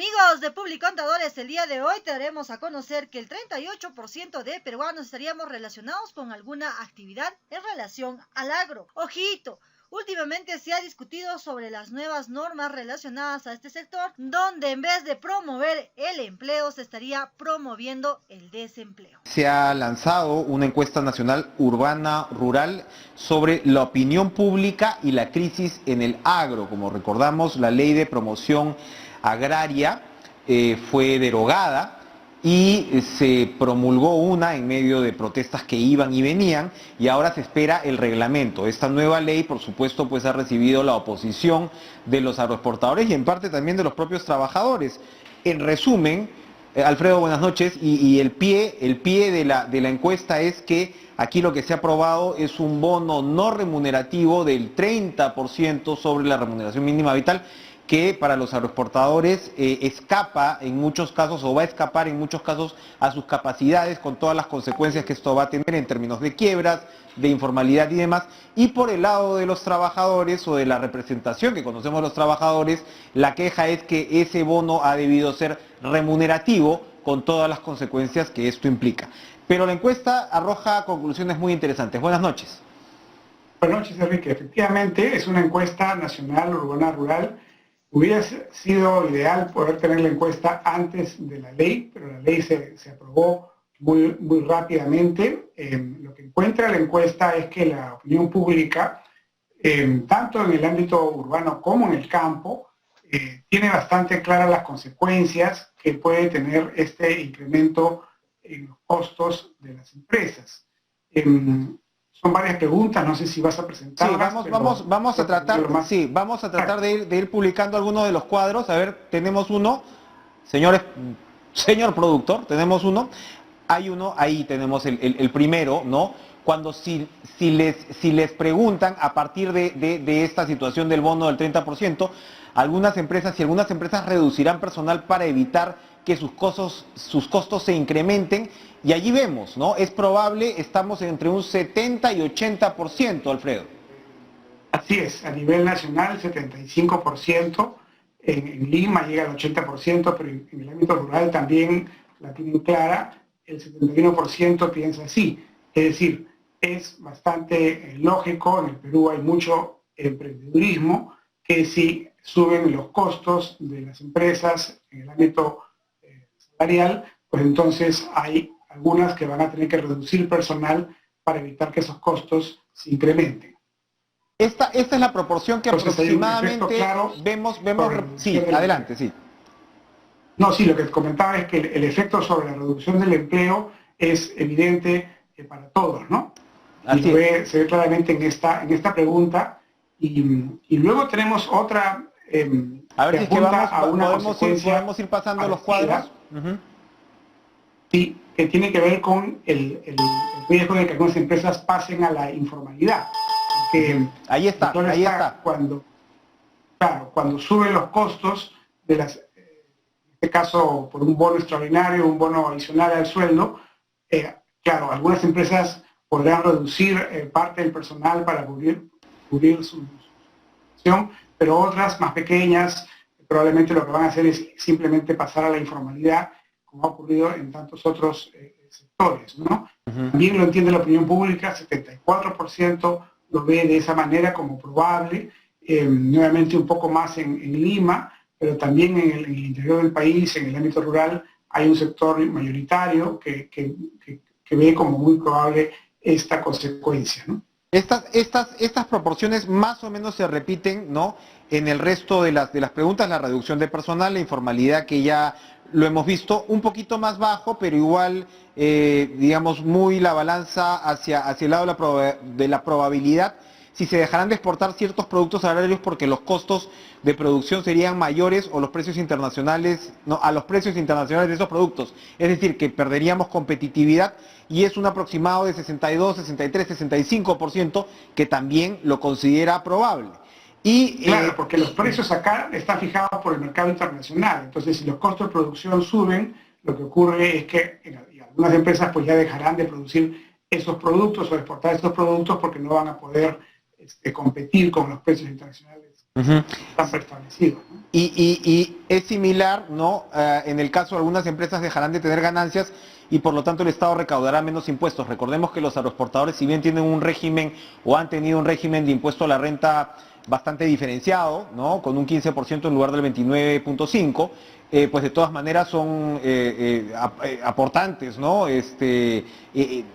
Amigos de Publicontadores, el día de hoy te daremos a conocer que el 38% de peruanos estaríamos relacionados con alguna actividad en relación al agro. ¡Ojito! Últimamente se ha discutido sobre las nuevas normas relacionadas a este sector, donde en vez de promover el empleo, se estaría promoviendo el desempleo. Se ha lanzado una encuesta nacional urbana-rural sobre la opinión pública y la crisis en el agro. Como recordamos, la ley de promoción agraria fue derogada y se promulgó una en medio de protestas que iban y venían, y ahora se espera el reglamento. Esta nueva ley, por supuesto, pues ha recibido la oposición de los agroexportadores y en parte también de los propios trabajadores. En resumen, Alfredo, buenas noches, y el pie de la encuesta es que aquí lo que se ha aprobado es un bono no remunerativo del 30% sobre la remuneración mínima vital, que para los agroexportadores escapa en muchos casos, o va a escapar en muchos casos, a sus capacidades, con todas las consecuencias que esto va a tener en términos de quiebras, de informalidad y demás. Y por el lado de los trabajadores, o de la representación que conocemos los trabajadores, la queja es que ese bono ha debido ser remunerativo, con todas las consecuencias que esto implica. Pero la encuesta arroja conclusiones muy interesantes. Buenas noches. Buenas noches, Enrique. Efectivamente, es una encuesta nacional urbana-rural. Hubiera sido ideal poder tener la encuesta antes de la ley, pero la ley se aprobó muy rápidamente. Lo que encuentra la encuesta es que la opinión pública, tanto en el ámbito urbano como en el campo, tiene bastante claras las consecuencias que puede tener este incremento en los costos de las empresas. Son varias preguntas, no sé si vas a presentarlas. Sí, vamos a tratar de ir publicando algunos de los cuadros. A ver, tenemos uno, señor productor, tenemos uno. Hay uno, ahí tenemos el primero, ¿no? Cuando si les preguntan a partir de esta situación del bono del 30%, algunas empresas reducirán personal para evitar que sus costos se incrementen, y allí vemos, ¿no? Es probable, estamos entre un 70 y 80%, Alfredo. Así es, a nivel nacional 75%, en Lima llega al 80%, pero en el ámbito rural también la tienen clara, el 71% piensa así. Es decir, es bastante lógico, en el Perú hay mucho emprendedurismo, que si suben los costos de las empresas en el ámbito salarial, pues entonces hay algunas que van a tener que reducir personal para evitar que esos costos se incrementen. Esta es la proporción que entonces, aproximadamente claro vemos. Sí, adelante, sí. No, sí, lo que comentaba es que el efecto sobre la reducción del empleo es evidente para todos, ¿no? Y se ve claramente en esta pregunta. Y luego tenemos otra a ver si es que podemos ir pasando los cuadros. Sí, que tiene que ver con el riesgo de que algunas empresas pasen a la informalidad. Ahí está. Cuando suben los costos de las, en este caso por un bono extraordinario, un bono adicional al sueldo, claro, algunas empresas podrán reducir parte del personal para cubrir su situación, pero otras más pequeñas probablemente lo que van a hacer es simplemente pasar a la informalidad, como ha ocurrido en tantos otros sectores, ¿no? También lo entiende la opinión pública, 74% lo ve de esa manera como probable, nuevamente un poco más en Lima, pero también en el interior del país, en el ámbito rural, hay un sector mayoritario que ve como muy probable esta consecuencia, ¿no? Estas proporciones más o menos se repiten, ¿no?, en el resto de las preguntas: la reducción de personal, la informalidad, que ya lo hemos visto, un poquito más bajo, pero igual, digamos, muy la balanza hacia el lado de la probabilidad, si se dejarán de exportar ciertos productos agrarios porque los costos de producción serían mayores, o los precios internacionales, no, a los precios internacionales de esos productos. Es decir, que perderíamos competitividad, y es un aproximado de 62, 63, 65%, que también lo considera probable. Claro, porque los precios acá están fijados por el mercado internacional. Entonces, si los costos de producción suben, lo que ocurre es que algunas empresas pues ya dejarán de producir esos productos o exportar esos productos porque no van a poder competir con los precios internacionales están preestablecidos, ¿no? Y es similar, ¿no? En el caso, algunas empresas dejarán de tener ganancias y por lo tanto el Estado recaudará menos impuestos. Recordemos que los agroexportadores, si bien tienen un régimen o han tenido un régimen de impuesto a la renta bastante diferenciado, ¿no? Con un 15% en lugar del 29.5%, pues de todas maneras son aportantes, ¿no?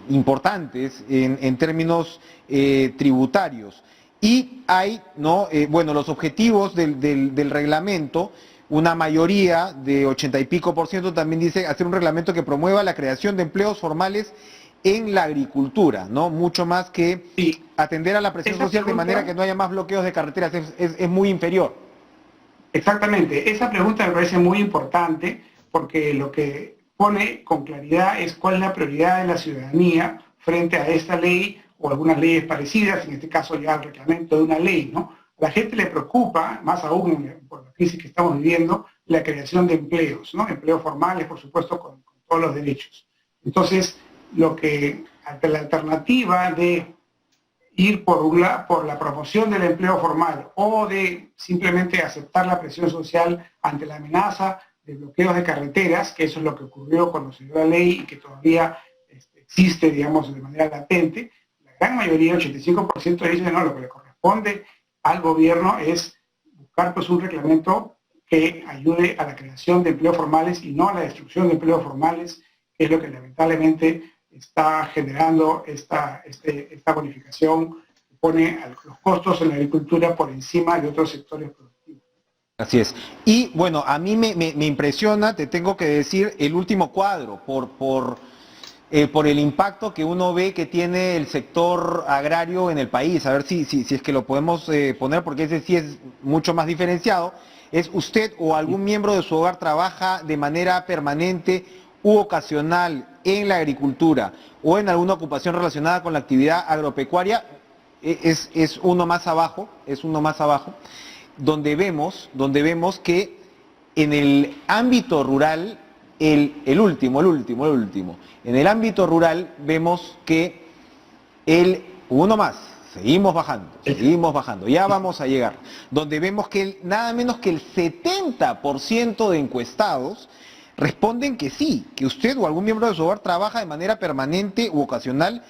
Importantes en términos tributarios. Y hay, ¿no? Bueno, los objetivos del reglamento, una mayoría de 80 y pico por ciento también dice hacer un reglamento que promueva la creación de empleos formales en la agricultura, ¿no? Mucho más que Sí. atender a la presión Esa social de pregunta, manera que no haya más bloqueos de carreteras, es muy inferior. exactamente, esa pregunta me parece muy importante porque lo que pone con claridad es cuál es la prioridad de la ciudadanía frente a esta ley o algunas leyes parecidas, en este caso ya el reglamento de una ley, ¿no? A la gente le preocupa, más aún por la crisis que estamos viviendo, la creación de empleos, ¿no? Empleos formales, por supuesto, con todos los derechos. Entonces, la alternativa de ir por la promoción del empleo formal o de simplemente aceptar la presión social ante la amenaza de bloqueos de carreteras, que eso es lo que ocurrió cuando se dio la ley y que todavía existe, digamos, de manera latente, la gran mayoría, el 85% dice, no, lo que le corresponde al gobierno es buscar pues un reglamento que ayude a la creación de empleos formales y no a la destrucción de empleos formales, que es lo que lamentablemente está generando esta bonificación que pone los costos en la agricultura por encima de otros sectores productivos. Así es. Y bueno, a mí me impresiona, te tengo que decir, el último cuadro, por el impacto que uno ve que tiene el sector agrario en el país. A ver si es que lo podemos poner, porque ese sí es mucho más diferenciado. ¿Es usted o algún miembro de su hogar trabaja de manera permanente u ocasional en la agricultura o en alguna ocupación relacionada con la actividad agropecuaria? Es uno más abajo, donde vemos que en el ámbito rural, el último, en el ámbito rural vemos que uno más, seguimos bajando, ya vamos a llegar, donde vemos que nada menos que el 70% de encuestados responden que sí, que usted o algún miembro de su hogar trabaja de manera permanente u ocasional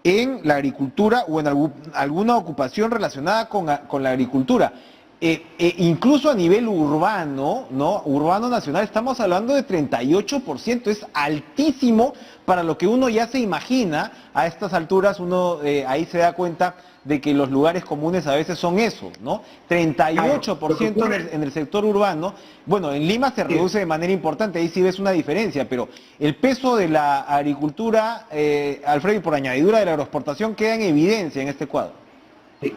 en la agricultura o en alguna ocupación relacionada con la agricultura. Incluso a nivel urbano, ¿no? Urbano nacional, estamos hablando de 38%, es altísimo para lo que uno ya se imagina a estas alturas. Uno ahí se da cuenta de que los lugares comunes a veces son eso, ¿no? 38% en el sector urbano. Bueno, en Lima se reduce de manera importante, ahí sí ves una diferencia, pero el peso de la agricultura, Alfredo, y por añadidura de la agroexportación, queda en evidencia en este cuadro. Sí.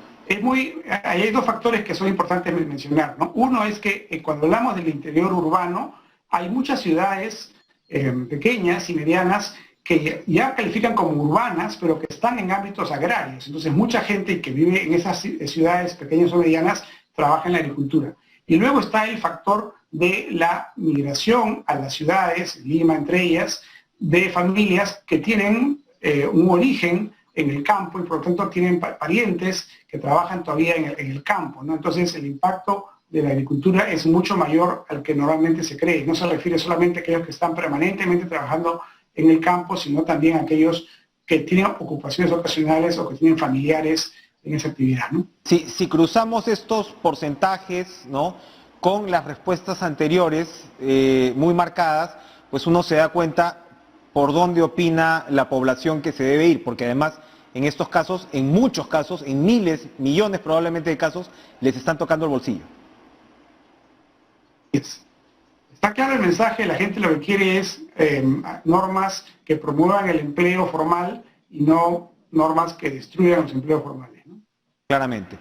Hay dos factores que son importantes mencionar, ¿no? Uno es que cuando hablamos del interior urbano, hay muchas ciudades pequeñas y medianas que ya califican como urbanas, pero que están en ámbitos agrarios. Entonces, mucha gente que vive en esas ciudades pequeñas o medianas trabaja en la agricultura. Y luego está el factor de la migración a las ciudades, Lima entre ellas, de familias que tienen un origen en el campo y por lo tanto tienen parientes que trabajan todavía en el campo, ¿no? Entonces el impacto de la agricultura es mucho mayor al que normalmente se cree. No se refiere solamente a aquellos que están permanentemente trabajando en el campo, sino también a aquellos que tienen ocupaciones ocasionales o que tienen familiares en esa actividad, ¿no? Si cruzamos estos porcentajes, ¿no?, con las respuestas anteriores muy marcadas, pues uno se da cuenta por dónde opina la población que se debe ir, porque además en estos casos, en muchos casos, en miles, millones probablemente de casos, les están tocando el bolsillo. Está claro el mensaje, la gente lo que quiere es normas que promuevan el empleo formal y no normas que destruyan los empleos formales, ¿no? Claramente.